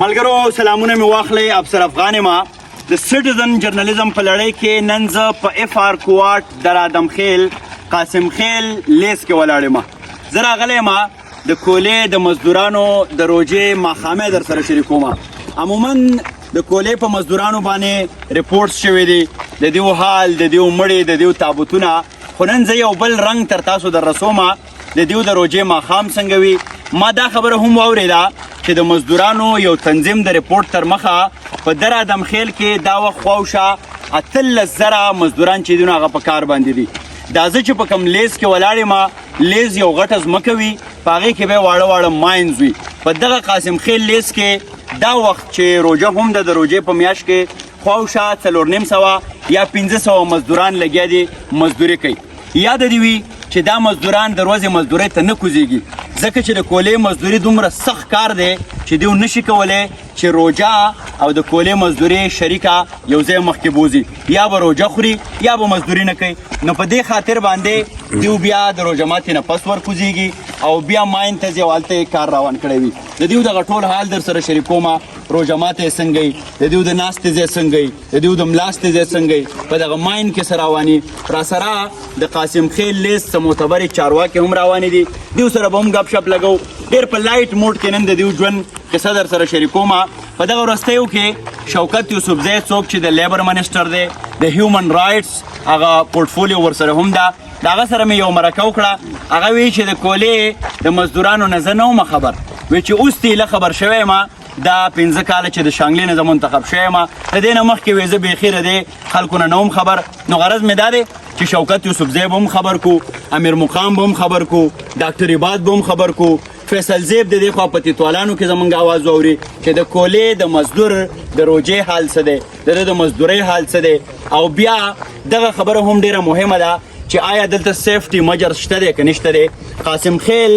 ملګرو سلامونه مې واخلئ. افسر افغان یم د سټیزن جرنالیزم په لړۍ کې. نن زه په اف آر کوارټ در آدمخیل قاسم خیل لیس کې ولاړ یم. زه راغلی یم د کولې د مزدورانو د روژې ماښامې در سره شریکوم. عموما د کولې په مزدورانو باندې ریپورټس شوي دي، د دیو حال، د دیو مړې، د دیو تابوتونه. خو نن زه یو بل رنګ تر تاسو در رسوم د دیو د روژې ماښام څنګه وي. ما دا خبره هم واورېده چې د مزدورانو یو تنظیم د ریپورټ تر مخه په در آدمخیل کې دا وخت خواوشا 18,000 مزدوران چې دي نو هغه په کار باندې دي. دا زه چې په کوم لیز کې ولاړ یم، لیز یو غټه ځمکه وي، په هغې کې به واړه واړه ماینز وي. په دغه قاسم خیل لیز کې دا وخت چې روژه هم د روژې په میاشت کې خواوشا 4,500 یا 500 مزدوران لګیا دي مزدوري کوي. یاد دې وي چې دا مزدوران د ورځې مزدورۍ ته نه کوزیږي، ځکه چې د کولې مزدوري دومره سخت کار دی چې دوی نشي کولی چې روژه او د کولې مزدوري شریکه یو ځای مخکې بوځي. یا به روژه خوري یا به مزدوري نه کوي. نو په دې خاطر باندې دوی بیا د روژه ماتې نه پس ورکوزیږي او بیا ماین ته ځي او هلته کار روان کړی وي. د دوی دغه ټول حال در سره شریکومه. روژه ماتې څنګه وي، د دوی د ناستې ځای څنګه وي، د دوی د ملاستې ځای څنګه وي، په دغه ماین کې څه رواني. را سره د قاسم خیل لیست څه معتبرې چارواکې هم روانې دي، دوی سره به هم ګپ شپ لګو. ډېر په لایټ موډ کې نن د دوی ژوند قصه در سره شریکومه. په دغه وروستیو کې شوکت یوسفزی څوک چې د لیبر منسټر دی، د هیومن رایټس هغه پورټفولیو ورسره هم ده، د هغه سره مې یو مرکه وکړه. هغه وایي چې د کولې د مزدورانو نه زه نه وم خبر، وایي چې اوس ته ایله خبر شوی یم دا 5 کاله چې د شانګلې نه زه منتخب شوی یم. د دې نه مخکې وایي زه بېخیره دی خلکو نه وم خبر. نو غرض مې دا دی چې شوکت یوسفزی به هم خبر کو، امیر مقام به هم خبر کو، ډاکټر عباد به هم خبر کو، فیصل زیب د دې خوا په تیتوالانو کې زمونږ آواز واوري چې د کولې د مزدور د روژې حال څه دی، د ده د مزدورۍ حال څه دی. او بیا دغه خبره هم ډېره مهمه ده چې آیا دلته سیفټي مجر شته دی که نشته دی. قاسم خیل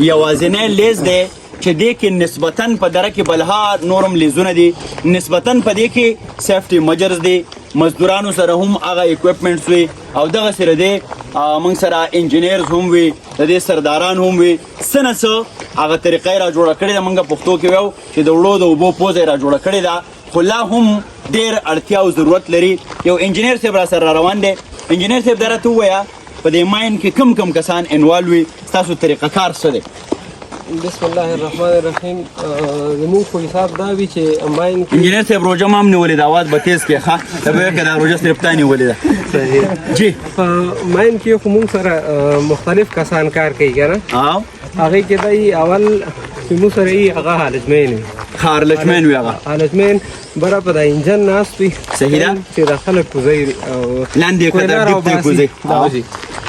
یوازینی لیز دی چې دې کې نسبتاً په دره کې بلها نورم لیزونه دي، نسبتاً په دې کې سیفټي مجرز دي، مزدورانو سره هم هغه اکوپمنټس وي او دغه سره دی موږ سره انجینیرز هم وي، د دې سرداران هم وي. څه نه څه هغه طریقه یې را جوړه کړې ده. موږ پښتو کې ویو چې د وړو د اوبو پوزه یې را جوړه کړې ده، خو لا هم ډېر اړتیا او ضرورت لري. یو انجینیر صاحب را سره را روان دی. انجینیر صاحب دا راته ووایه په دې ماین کې کم کم کسان انوالو وي، ستاسو طریقه کار څه دی؟ بسم الله الرحمن الرحیم. زموږ خو حساب دا وي چې ماین کې انجینیر صاحب روژه ما هم نیولې ده، اواز به تیز کړې ښه، ته به وایې که دا روژه صرف تا نیولې ده. جی په ماین کې خو موږ سره مختلف کسان کار کوي که نه. هغې کې دی اول چې موږ سره یي هغه هالجمین وي. هالجمین وي هغه هالجمین بره په د انجن ناست وي. صحیح ده چې د خلک کوزی لاندې یې کړه ډیپ ته یې کوزی.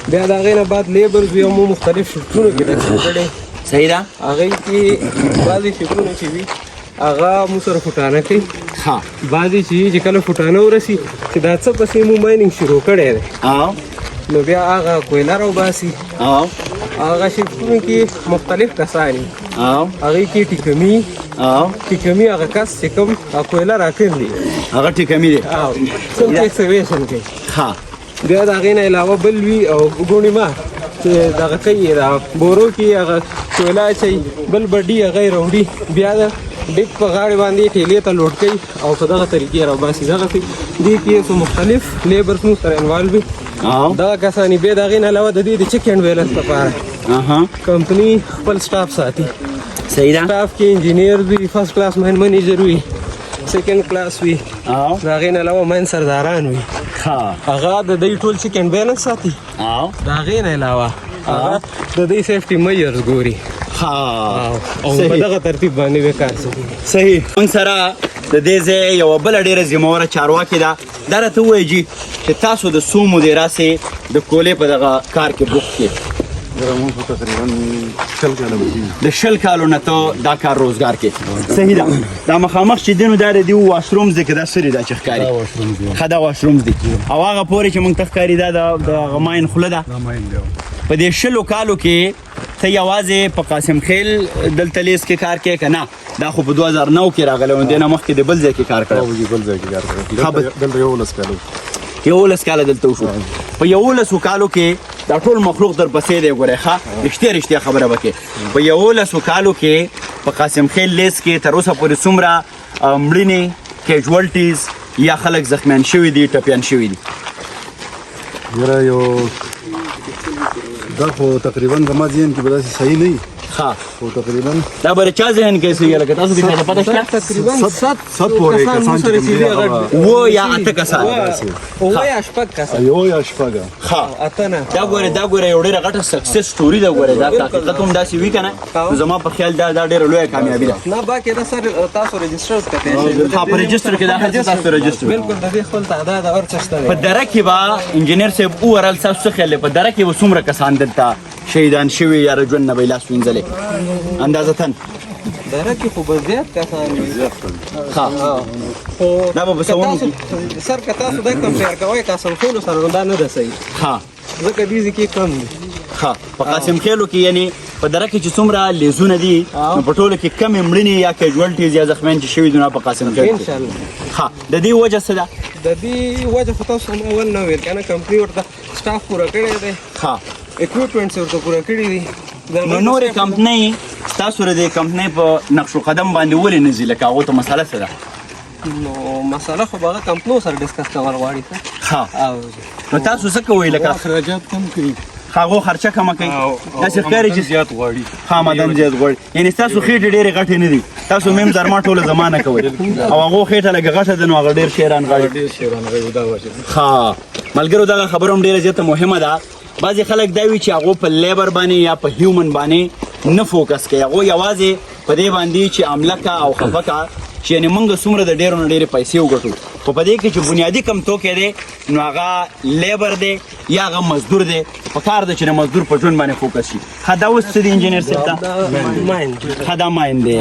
بیا د هغې نه بعد لیبرز وي او مو مختلف شفتونه کې تقسیم کړی. صحیح ده. هغې کې بعضې شفتونه چې وي هغه مو سره فوټانه کوي. بعضې چې کله فوټانه ورسي چې دا څه پسې مو مایننګ شروع کړی دی، نو بیا هغه کویله راوباسي. هغه شفتونه کې مختلف کسان وي. هغې کې ټیکمي هغه کس چې کوم کویله راکړي هغه ټیکمي دی، څوک ایکسکیویشن کوي. بیا د هغې نه علاوه بل وي او ګونې ما چې دغه کوي دا بورو کې هغه کویله اچوي، بل بډي هغه یې راوړي، بیا د ډیپ په غاړې باندې ټیلې ته لوډ کوي او په دغه طریقې راوباسي. دغسې دې کې څو مختلف لیبرز موږ سره انوالو وي. دغه کسان یې بیا د هغې نه علاوه د دې د چک اینډ بیلنس لپاره کمپني خپل سټاف ساتي. صحیح ده. سټاف کې انجینیر وي، فرست کلاس ماین منیجر وي، سیکنډ کلاس وي، د هغې نه علاوه ماین سرداران وي. هغه د دوی ټول چک اینډ بیلنس ساتي. د هغې نه علاوه هغه د دوی سیفټي میجرز ګوري او په دغه ترتیب باندې به کار کوي. صحیح. موږ سره د دې ځای یوه بله ډېره ذمهواره چارواکې ده. دا راته ووایي جي چې تاسو د څو مودې راسې د کولې په دغه کار کې بوخت یې؟ د 10 کالو نه ته دا کار روزګار کې. صحیح ده. دا مخامخ چې دی نو دا د دې واشرومز دی که دا څه دي دا چې ښکاري؟ ښه دا واشرومز دي او هغه پورې چې موږ ته ښکاري دا د ماین خوله ده. په دې 10 کالو کې ته یوازې په قاسم خیل دلته لیز کې کار کوې که نه؟ دا خو په 2009 کې راغلی و، دې نه مخکې د بل ځای کې کار کړی؟ بل ځای کې کار کړی. دلته 11 کاله 11 کاله دلته وشو. په 11 کالو کې دا ټول مخلوق در پسې دی. ګورئ ښه رښتیا خبره به کې په 11 کالو کې په قاسم خیل لیس کې تر اوسه پورې څومره مړینې کیجوالټیز یا خلک زخمیان شوي دي ټپیان شوي دي؟ یاره یو دا خو تقریبا زما ذهن کې به داسې صحیح نه وي ها خو تقریبا دا به چا ذهن کې صحیح لکه تاسو کې څه پته شته؟ تقریبا ست پورې کسان چې کوم دي هغه و یا اته کسان او یا شپږ کسان یو یا شپږه ها اته نه دا ګوره یو ډېره غټه سکسس سټوري ده ګوره دا حقیقت هم داسې وي که نه نو زما په خیال دا ډېره لویه کامیابي ده نه باقي دا سر تاسو رجسټر کړئ ها په رجسټر کې دا هر څه تاسو رجسټر بالکل د دې خپل تعداد او څه شته په دره کې به انجینر صاحب اورال تاسو څه خیال دی په دره کې به څومره کسان دلته شهیدان شوي یا ژوند نه به یې لاس وینځلی اندازتاً دره کې خو به زیات کسان وي ها خو دا به په سوونو سر که تاسو دا کمپیر کوئ قاسم خیلو سره نو دا نه ده صحیح ها ځکه دې ځکه کم دي ها په قاسم خیلو کې یعنی په دره کې چې څومره لیزونه دي نو په ټولو کې کمې مړینې یا کیجوالټیز یا زخمیان چې شوي دي نو په قاسم خیل ان شاء الله ها د دې وجه څه ده؟ د دې وجه خو تاسو هم اول نه ویل کنه کمپنی ورته سټاف پوره کړی دی ها اکوپمنټس ورته پوره کړی دي نو نورې کمپنۍ تاسو د دې کمپنۍ په نقش و قدم باندې ولې نه ځي لکه هغو ته مسله څه ده؟ نو مسله خو به هغه کمپنو سره ډسکس کول غواړي ها او نو تاسو څه کوئ لکه اخراجات کم کړي هغو خرچه کمه کوي داسې ښکاري چې زیات غواړي ها مدن زیات غواړي یعنی ستاسو خېټې ډېرې غټې نه دي تاسو میم زرما ټوله زمانه کوئ او هغو خېټه لږه غټه ده نو هغه ډېر شیران غواړي ډېر شیران غوي دا وجه ها ملګرو دغه خبره هم ډېره زیاته مهمه ده بعضې خلک دا وي چې هغو په لیبر باندې یا په هیومن باندې نه فوکس کوي هغو یوازې په دې باندې چې عمله کا او خفه کا چې یعنې موږ څومره د ډېرو نه ډېرې پیسې وګټو خو په دې کې چې بنیادي کم توکی دی نو هغه لیبر دی یا هغه مزدور دی په کار ده چې د مزدور په ژوند باندې فوکس شي ښه دا اوس څه دی انجینر صاحب ته ښه دا ماین دی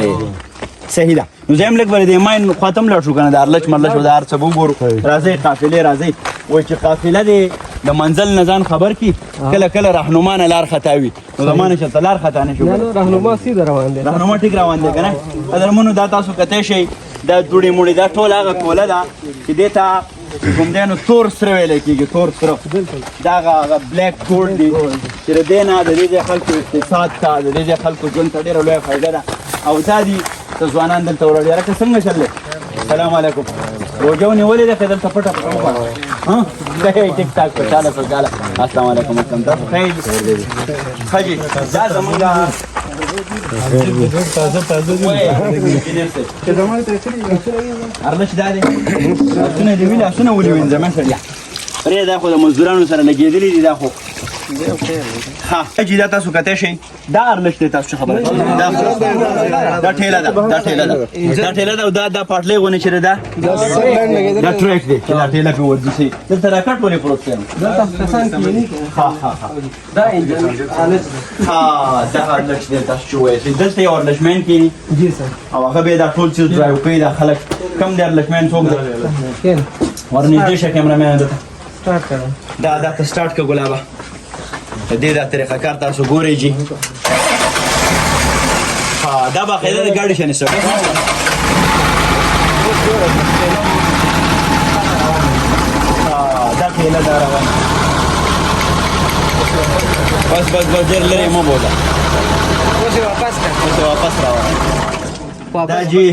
صحیح ده نو زه هم لږ به د دې ماین خواته هم لاړ شو که نه د ارلچ مرلچ به د هر څه به وګورو راځئ قافلې راځئ وایي چې قافله دی د منزل نه ځان خبر کي کله کله رهنما نه لار خطا وي نو زما نه چېرته لار خطا نه شو نه رهنما سیده روان دی رهنما ټیک روان دی که نه قدرمنو دا تاسو کتی شئ دا دوړې موړې دا ټول هغه کوله ده چې دې ته کوم دی نو تور سره ویلی کېږي تور سره دا هغه بلیک ګولډ دی چې د دې نه د دې ځای خلکو اقتصاد ته د دې ځای خلکو ژوند ته ډېره لویه فایده ده او دا دي ته ځوانان دلته ولاړ یاره که څنګه چل دی سلام علیکم روژه ونیولې ده که دلته پټه پټه وخوړه ټیک ټاک په چاله سرګاله السلام علیکم اسلام تاسو خیر ښه جي دا زمونږ ارلش دا دی لاسونه دې وي لاسونه ولې وینځه مه سړیه پرې دا خو د مزدورانو سره لګېدلي دي دا خو ها جی دا تاسو کتی شئ دا ارلش دی تاسو خبره دا ټیله ده دا ټیله ده دا ټیله ده او دا پاټلی غونې چې ده دا ټریک دی چې دا ټیله پرې ورځي شي دلته دا کټ ولې پروت دی دلته کسان کینی ها دا انجن ها دا ارلش دی تاسو چې وایئ دلته یو ارلشمین کینی جی سر او هغه به دا ټول چیز ډرایو کوي دا خلک کم دی ارلشمین څوک دی ورنږدې شه کیمرامین دته سٹارټ کړه دا ته سٹارټ که ګلابه د دې دا طریقه کار تاسو ګورئ جي ها دا باقاعده د ګاډي شانې سره دا ټیله دا روانه بس ډېر لرې مه بوځه اوس یې واپس کړه اوس یې واپس راوړه دا جي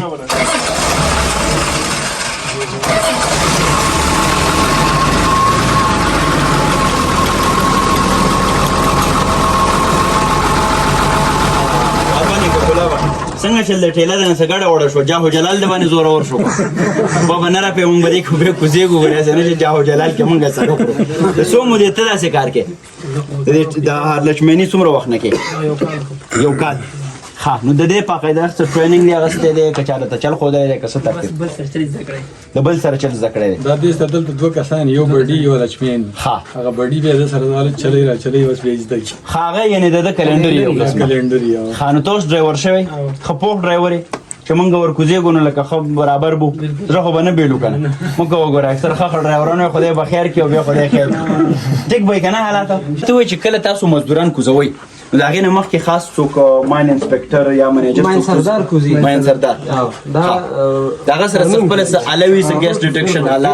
څنګه چل د ټیله ده نه څه ګډه وړه شوه جاهو جلال د باندې زورور شو بابا نه راپې مونږ به دې کوزېږو وراسې نه چې جاهو جلال کې مونږ څه وکړو د څو مودې ته داسې کار کې د هارلچمیني څومره وخت نه کې یو کال ها نو د دې باقاعده څه ټریننګ دی اخیستی دی که چاته ته چل ښودلی دی که څه ترتیب د بل سره چل زده کړی دی دا دې سره دلته دوه کسان یو بډي یو لچمین ها هغه بډي بیا د سره دال چلی را چلی اوس بیا زده کی ها هغه یعنې د کلندر یو قسم کلندر یو ها نو ته اوس ډرایور شوی ښه پوخ ډرایور یې چې مونږ ورکوزېږو نو لکه ښه برابر بو زړه خو به نه بیلو که نه موږ وګوره اکثر ښه ډرایوران وایي خدای به خیر کړي او بیا خدای خیر ټیک به وي که نه حالات ته وایي چې کله تاسو مزدوران کوزوئ نو د هغې نه مخکې خاص څوک ماین انسپکټر یا منیجر ماین سردار کوزي ماین سردار دا د هغه سره څه خپله څه اله وي څه ګیس ډیټکشن اله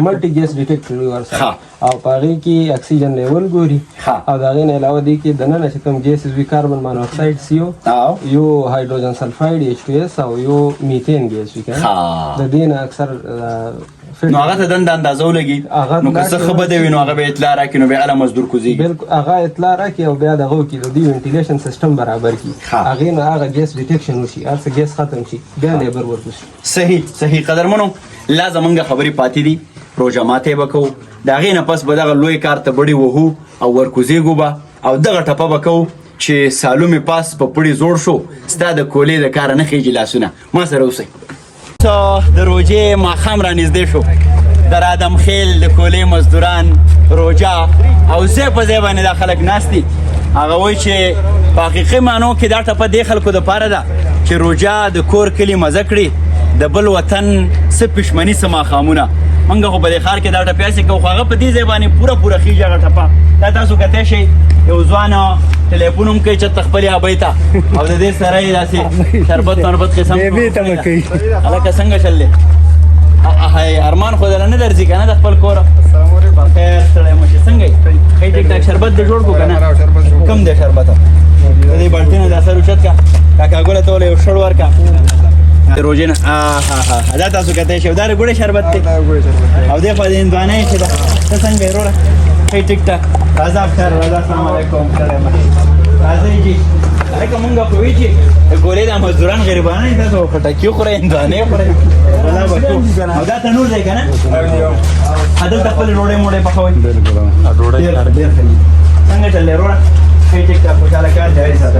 ملټي ګیس ډیټیکټر وي ورسره ها او په هغې کې اکسیجن لیول ګوري او د هغې نه علاوه دې کې دننه چې کوم ګیسز وي کاربن مونوکساید CO یو هایدروجن سلفاید H2S او یو میتین ګیس وي که د دې نه اکثر نو هغه ته دنده اندازه ولګي نو که څه ښه بده وي نو هغه به اطلاع راکړي نو بیا هله مزدور کوزېږي بلکل هغه اطلاع راکړي او بیا دغه وکړي د دې وینټیلیشن سیسټم برابر کړي هغې نه هغه ګیس ډیټیکشن وشي هر څه ګیس ختم شي بیا لیبر ورکړي. صحیح قدرمنو لا زمونږ خبرې پاتې دي روژه ماتی به کوو د هغې نه پس به دغه لوی کار ته بړې وهو او ورکوزېږو به او دغه ټپه به کوو چې سالو مې پاس په پړي زوړ شو ستا د کولې د کاره نه خېږي لاسونه ما سره اوسئ. د روژې ماښام رانږدې شو د رادم خیل د کولې مزدوران روژه او ځای په ځای باندې دا خلک ناست دي هغه وایي چې په حقیقي معنو کې دا ټپه دې خلکو دپاره ده چې روژه د کور کلي مزه کړي د بل وطن څه پښمني څه ماښامونه موږ خو په دې ښار کې دا ټپې هسې کوو خو هغه په دې ځای باندې پوره خېږي هغه ټپه دا تاسو کتی شئ یو ځوان ټلیفون هم کوي چېرته خپلې ابۍ ته او د دې سره یې داسې شربت وربت قسم هلکه څنګه چل دی ارمان خو دله نه درځي که نه د خپل کوره بخیر ستړی مه شي څنګه یې ښه ټیک ټاک شربت دې جوړ کړو که نه کوم دی شربت د دې بالټي نه دا سر اوچت کا کاکا ګله ته یو شړ ورکړه د روژې نه دا تاسو کتی شئ دا د ګوړې شربت دی او دی خوا د هندوانه یې چې ده ته څنګه یې وروره ښه ټیک ټاک راځه اختر راځه السلام علیکم راځئ جي هلکه مونږ خو وي چې د ګولې دا مزدوران غریبانه دي تاسو خټکي خورئ هندوانې خورئ ولا به او دا تنور دی که نه هلته خپلې ډوډۍ موډۍ پخوئ ډېر څنګه چل دی وروره ښه ټیک ټاک خوشحاله کار جاري ساته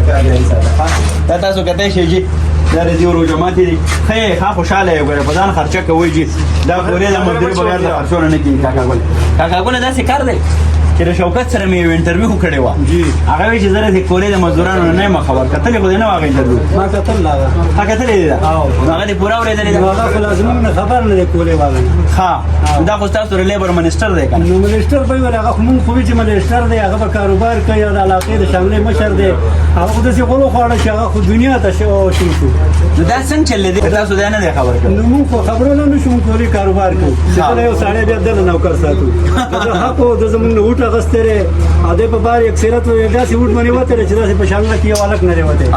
دا تاسو کتی شئ جي دا د دې روژه ماتې دي ښه خوشحاله یې ګوره په ځان خرچه کوئ جي دا ګولې د مزدوري بغیر د خرچو نه کېږي کاکا ګله داسې کار دی چې د شوکت سره مې یو انټرویو کړې وه هغه وایي چې زه د کولې د مزدورانو نه یم خبر کتلې خو دې نه وه هغه انټرویو ما کتل لا ها کتلې دې ده نو هغه دې پوره اورېدلې ده هغه خو لازم نه خبر نه دی کولې والا ښه دا خو ستاسو د لیبر منسټر دی که نه نو منسټر به ویل هغه خو مونږ خو وي چې منسټر دی هغه به کاروبار کوي او د علاقې د شاملې مشر دی هغه خو داسې غولو خواړه چې هغه خو دنیا ته شو نو دا څنګه چلې دی تاسو دا نه دی خبر کړی نو مونږ خو خبرونه نه شو مونږ ټولې کاروبار کوو دغه یو سړی بیا دله نوکر ساتو دغه حق و د زمونږ نه وټ اخیستی دی او دی په بار اکثریت داسې وټ باندې وتی دی چې داسې په شانګله کې یو هلک نه دی وتی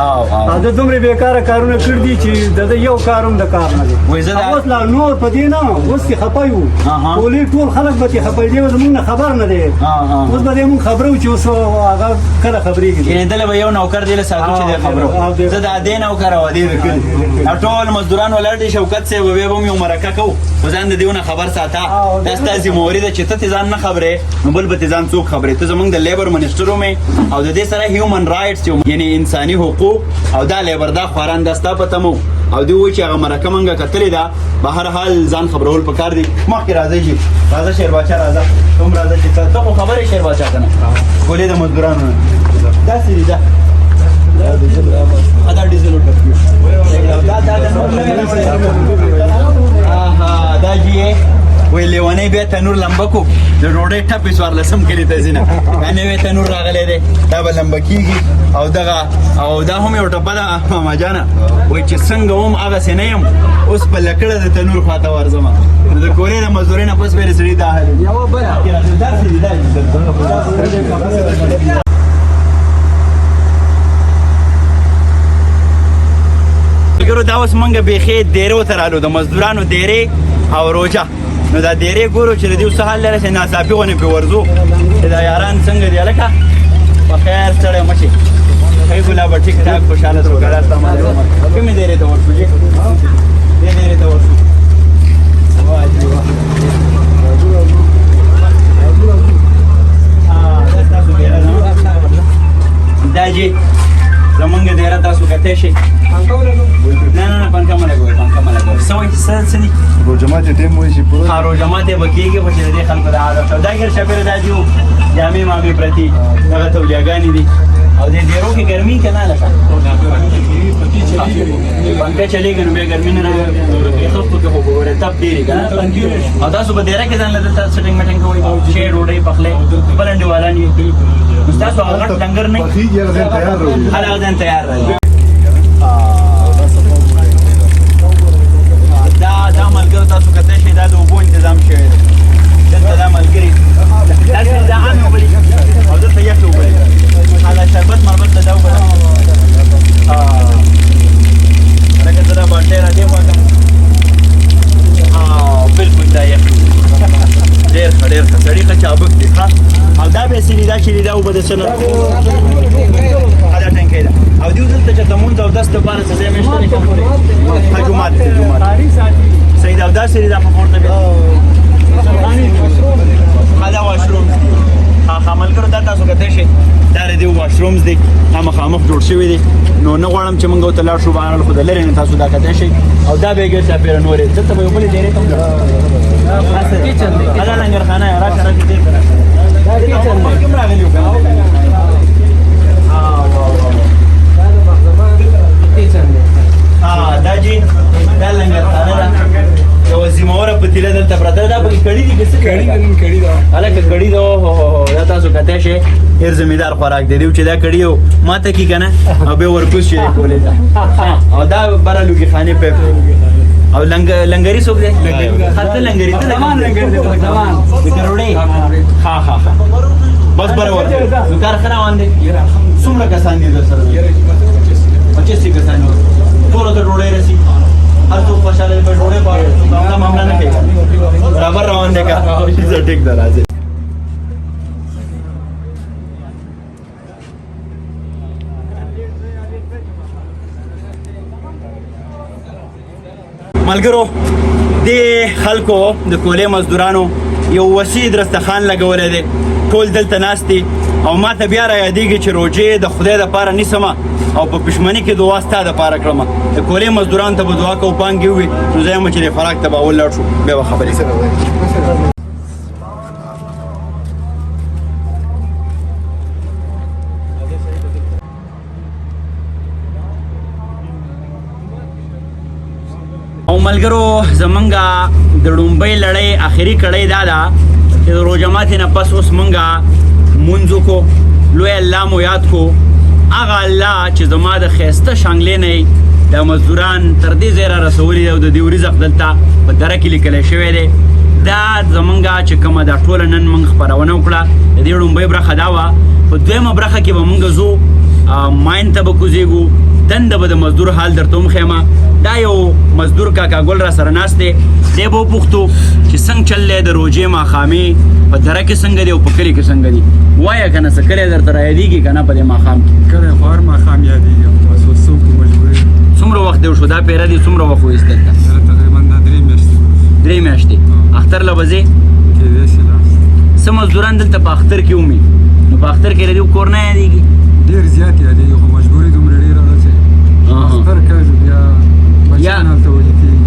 او د دومره بېکاره کارونه کړي دي چې د ده یو کار هم د کار نه دی اوس لا نور په دې نه اوس کې خفه یو ټولې ټول خلک به چې خفه دي زمونږ نه خبر نه دی اوس به دې مونږ خبرو چې اوس هغه کله خبرېږي یعنې دله به یو نوکر دی له ساتو چې دی خبرو زه د دې نوکر او دې د کلي ټول مزدوران ولاړ دي شوکت صاحب بیا به هم یو مرکه کوو خو ځان د دې نه خبر ساته دا ستا ذمهواري ده چې ته ځان نه خبرې نو بل به ځان څوک خبرې ته زمونږ د لیبر منسټر ومې او د دې سره هیومن رایټس یعنې انساني حقوق او دا لیبر دا خواران دا ستا په تمو او دوی وایي چې هغه مرکه موږ کتلې ده به هر حال ځان خبرول پکار دي مخکې راځئ جي راځه شېرباچا راځه ته هم راځه چې ته خو خبرې شېرباچا که نه کولې د مزدورانو نه داسې دي دا ډیزل دا جی وی لیونی بیا تنور لمبه کو د ډوډۍ ټپې څوارلسم کلي ته ځي نه دا نوی تنور راغلی دی دا به لمبه کېږي او دغه او دا هم یو ټپه ده ماما جانه وایي چې څنګه هم هغسې نه یم اوس په لکړه د تنور خواته ورځم نو د کورې د مزدورۍ نه پس بیا د سړي دا حال یوه بله داسې دي ګورو دا اوس موږ بیخي دیرو ته رالو د مزدورانو دیرې او روژه نو دا دیرې ګورو چې د دې څه حال لري چې ناڅاپي غونې پرې ورځو چې دا یاران څنګه دي هلکه په خیر ستړی مه شي ښه ګلابه ټیک ټاک خوشحاله شو که دا السلام علیکم کومې دیرې ته ورشو جي دې دیرې ته ورشو دا ستاسو دیره ده دا جي زمونږ دیره تاسو کتی شئ نه پنکه مه لګوئ پنکه مه لګوئ څه وایي څه دي روژه ماتې ټیم وایي چې پوره روژه ماتې به کېږي خو چې د دې خلکو د عادت شو دا ګیر چاپېره دا دي جامې مامې پرتې دغه تولیاګانې دي او دې دیرو کې ګرمي که نه لکه پنکه چلېږي نو بیا ګرمي نه راځي خپو کې خو ګوره تپ ډېرې که نه او تاسو په دیره کې ځان له دلته سټینګ مټینګ کوئ شی ډوډۍ پخلی خپل انډیوالان یې نو ستاسو هغه غټ ډنګر نه پخېږي هغه ځان تیار راوړي هغه ځان تیار راځي دا ملګرو تاسو کتی شئ دا د اوبو انتظام شوی دی دلته دا ملګري د رسېدي دا چې دا اوبه د څه نه دا ټنکی ده او دوی دلته چې د مونځ او دس دپاره څه ځای مې شته دی که جومات دی جومات صحیح ده او داسې دی دا په پورته بیا دا واشرومز دي ها ملګرو دا تاسو کتلی شئ دا د دې واشرومز دی دا مخامخ جوړ شوي دي نو نه غواړم چې موږ ورته لاړ شو بهرحال خو د لرې نه تاسو دا کتلی شئ او دا بیا ګیر چاپېره نورې دلته به یو بلې ډېرې ته هم دا لنګرخانه یې راشه راشه تېر که راشه کوم راغلي وو که دا جي دا لنګرخانه ده یوه ذمهوره پتیله دلته پرته ده دا پکې کړي دي که څه کړي ده هلکه کړي ده دا تاسو کتی شئ ډېر زمیندار خوراک دی دیو چې دا کړي او ماته کي که نه او بیا ورکوز شي کولی ده او دا بره لوګي خانې پیپ او لنګري څوک دی ته لنګري ته د کروړې ها بس بره ورته نو کار ښه روان دی څومره کسان دي در سره 25 کسان دي ټولو ته ډوډۍ رسي هر څوک خوشحاله دی په ډوډۍ غواړي دا معامله نه کوي برابر روان دی که زه ټیک ده راځئ ملګرو د خلکو د کولې مزدورانو یو وسیع درستخان لګولی دی ټول دلته ناست دي او ما ته بیا رایادېږي چې روژې د خدای دپاره نیسمه او په پښمني کې دعا ستا دپاره کړمه د کولې مزدورانو ته به دعا کوو پانګې ووي نو زه یم چې د خوراک ته به اول لاړ شو بیا به خبرې او ملګرو زمونږه د لومبۍ لړۍ اخري کړۍ دا ده چې د روژه ماتې نه پس اوس مونږه مونځ وکړو لوی الله مو یاد کو هغه الله چې زما د ښایسته شانګلې نه دا مزدوران تر دې ځای را رسولي او د دې رزق دلته په دره کې لیکلی شوی دی دا زمونږه چې کومه دا ټوله نن مونږ خپرونه وکړه د دې لومبۍ برخه دا وه په دویمه برخه کې به مونږ ځو ماین ته به کوزېږو دنده به د مزدور حال درته ومښیمه دا یو مزدور کاکا ګل را سره ناست دی دی به وپوښتو چې څنګه چل دی د روژې ماښامې په دره کې څنګه دی او په کلي کې څنګه دي وایه که نه څه کلی درته را یادېږي که نه په دې ماښام کې کلی خو هر ماښام یادېږي بس اوس څوک مجبوري څومره وخت دی وشو دا پیره دي څومره وخت وایست دلته تقریبا دا 3 میاشتې 3 میاشتې اختر له به ځې کېدای شي لاس څه مزدوران دلته په اختر کې ومي نو په اختر کې د دې کور نه یادېږي ډېر زیات یادېږي خو مجبوري دومره ډېره ده چې اختر کوي بیا بچیان هلته ولي کېږي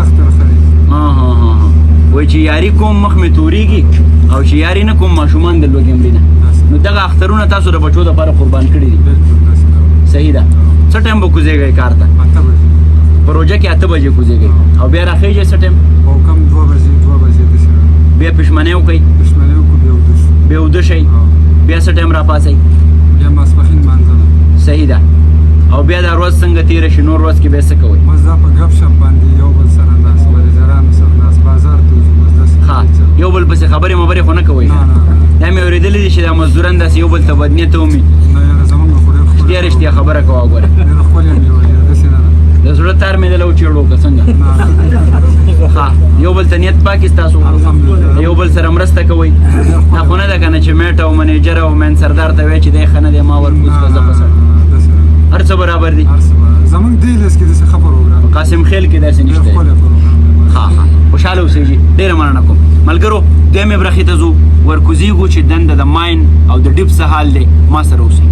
اختر خري وایي چې یاري کوم مخ مې تورېږي او چې یاري نه کوم ماشومان د لوږې مړي نه نو دغه اخترونه تاسو د بچو دپاره قربان کړي دي صحیح ده څه ټایم به کوزېږئ کار ته په روژه کې 8 بجې کوزېږئ او بیا راخېږئ څه ټایم او کم 2 بجې داسې بیا پښمنۍ وکئ پښمنۍ وکړو بیا اوده شئ بیا څه ټایم راپاڅئ بیا ماسپښین لمانځه ده صحیح ده او بیا دا ورځ څنګه تېره شي نور ورځ کې بیا څه کوئ بس دا په ګپ شپ باندې یو بل سره ناست مریضرانو سره ناست بازار ته وځو بس داسې یو بل پسې خبرې مبرې خو نه کوئ دا مې اورېدلي دي چې دا مزدوران داسې یو بل ته بدنیته ومي نه یاره زمونږ خو ډېر ښکلي رښتیا رښتیا خبره کوه ګوره ډېر ښکلي مې ویل داسې نه ده د زړه تار مې دله وچېړو که څنګه ښه یو بل ته نیت پاک ستاسو یو بل سره مرسته کوئ دا خو نه ده که نه چې میټ او منیجر او مین سردار ته وایي چې دی ښه نه دی ما ورکوز که زه پسړ هر څه برابر دي زمونږ دې لیست کې داسې ښه پروګرام قاسم خیل کې داسې نشته دی ښه خوشحاله اوسېږي ډېره مننه کوم ملګرو دویمې برخې ته ځو ورکوزېږو چې دنده د ماین او د ډیپ څه حال دی ما سره اوسئ